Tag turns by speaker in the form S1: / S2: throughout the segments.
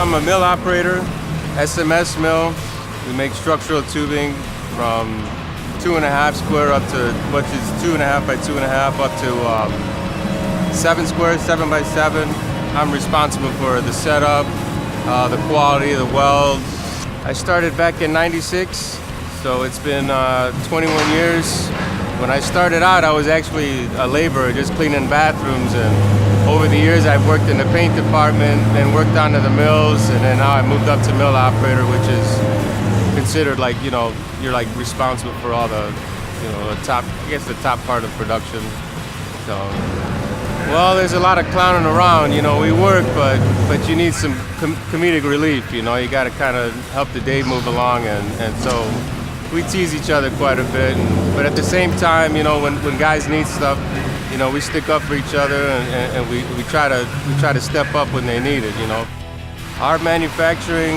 S1: I'm a mill operator, SMS mill. We make structural tubing from 2.5 square up to, which is 2.5 by 2.5 up to 7 square, 7 by 7. I'm responsible for the setup, the quality, the welds. I started back in '96, so it's been 21 years. When I started out, I was actually a laborer, just cleaning bathrooms, and over the years I've worked in the paint department, then worked onto the mills, and then now I moved up to mill operator, which is considered like, you're like responsible for all the, the top, I guess the top part of production. So, well, there's a lot of clowning around, we work, but you need some comedic relief, you gotta kind of help the day move along, and so we tease each other quite a bit, but at the same time, when guys need stuff, we stick up for each other, and we try to step up when they need it. Our manufacturing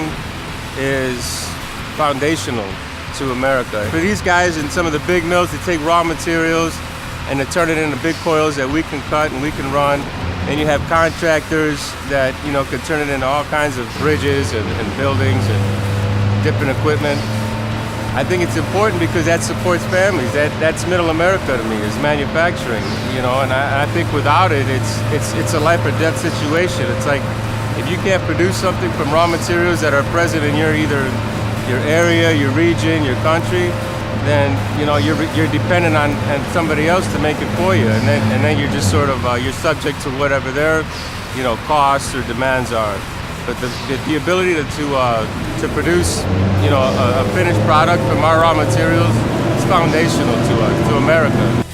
S1: is foundational to America. For these guys in some of the big mills, they take raw materials and they turn it into big coils that we can cut and we can run. And you have contractors that can turn it into all kinds of bridges and buildings and different equipment. I think it's important because that supports families. That's middle America to me, is manufacturing, and I think without it, it's a life or death situation. It's like, if you can't produce something from raw materials that are present in your area, your region, your country, then you're dependent on somebody else to make it for you, and then you're just sort of you're subject to whatever their costs or demands are. But the ability to produce a finished product from our raw materials is foundational to America.